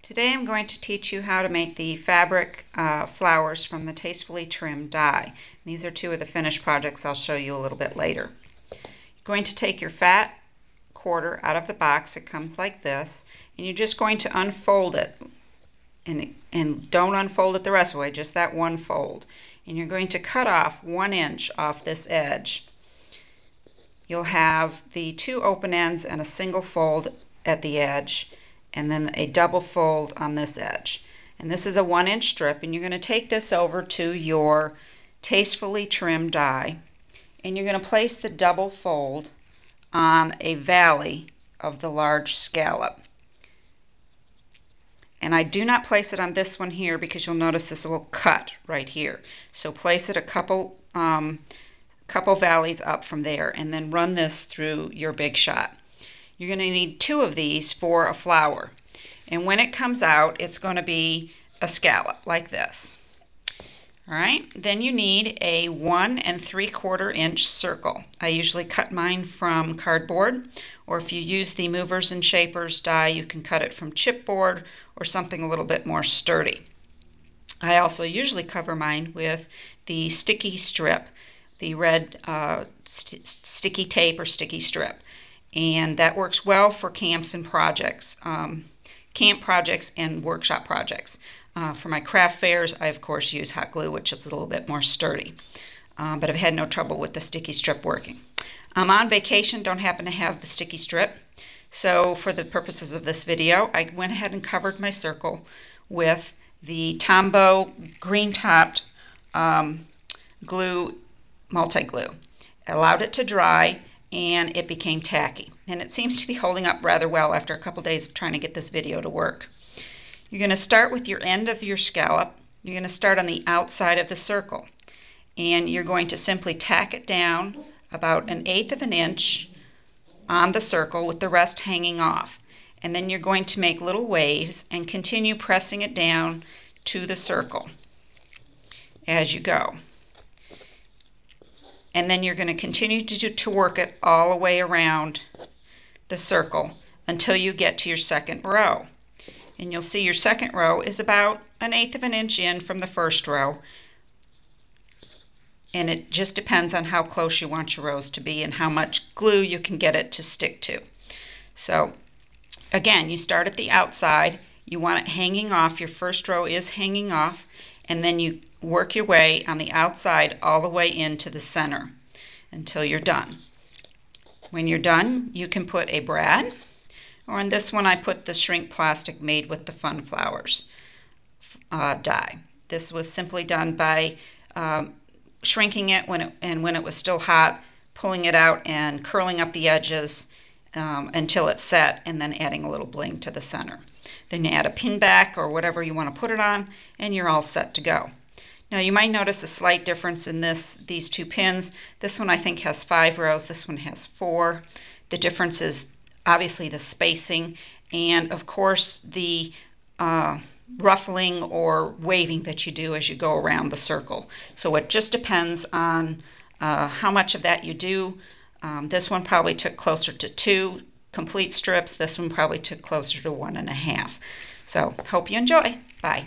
Today I'm going to teach you how to make the fabric flowers from the Tastefully Trim Die. These are two of the finished projects I'll show you a little bit later. You're going to take your fat quarter out of the box. It comes like this, and you're just going to unfold it. And don't unfold it the rest of the way, just that one fold. And you're going to cut off 1 inch off this edge. You'll have the two open ends and a single fold at the edge, and then a double fold on this edge. And this is a 1 inch strip, and you're going to take this over to your Tastefully Trim Die, and you're going to place the double fold on a valley of the large scallop. And I do not place it on this one here because you'll notice this will cut right here. So place it a couple valleys up from there, and then run this through your big shot. You're going to need 2 of these for a flower. And when it comes out, it's going to be a scallop like this. All right, then you need a 1 3/4 inch circle. I usually cut mine from cardboard, or if you use the movers and shapers die, you can cut it from chipboard or something a little bit more sturdy. I also usually cover mine with the sticky strip, the red sticky tape or sticky strip. And that works well for camps and projects, camp projects and workshop projects. For my craft fairs, I of course use hot glue, which is a little bit more sturdy. But I've had no trouble with the sticky strip working. I'm on vacation, don't happen to have the sticky strip. So for the purposes of this video, I went ahead and covered my circle with the Tombow green-topped glue, multi-glue. I allowed it to dry, and it became tacky. And it seems to be holding up rather well after a couple days of trying to get this video to work. You're going to start with your end of your scallop. You're going to start on the outside of the circle. And you're going to simply tack it down about 1/8 of an inch on the circle with the rest hanging off. And then you're going to make little waves and continue pressing it down to the circle as you go. And then you're going to continue to work it all the way around the circle until you get to your second row. And you'll see your second row is about 1/8 of an inch in from the first row. And it just depends on how close you want your rows to be and how much glue you can get it to stick to. So again, you start at the outside. You want it hanging off. Your first row is hanging off. And then you work your way on the outside all the way into the center until you're done. When you're done, you can put a brad, or on this one I put the shrink plastic made with the Fun Flowers die. This was simply done by shrinking it when it was still hot, pulling it out and curling up the edges until it's set, and then adding a little bling to the center. Then you add a pin back or whatever you want to put it on, and you're all set to go. Now you might notice a slight difference in these two pins. This one I think has 5 rows, this one has 4. The difference is obviously the spacing and of course the ruffling or waving that you do as you go around the circle. So it just depends on how much of that you do. This one probably took closer to 2 complete strips. This one probably took closer to 1.5. So hope you enjoy. Bye.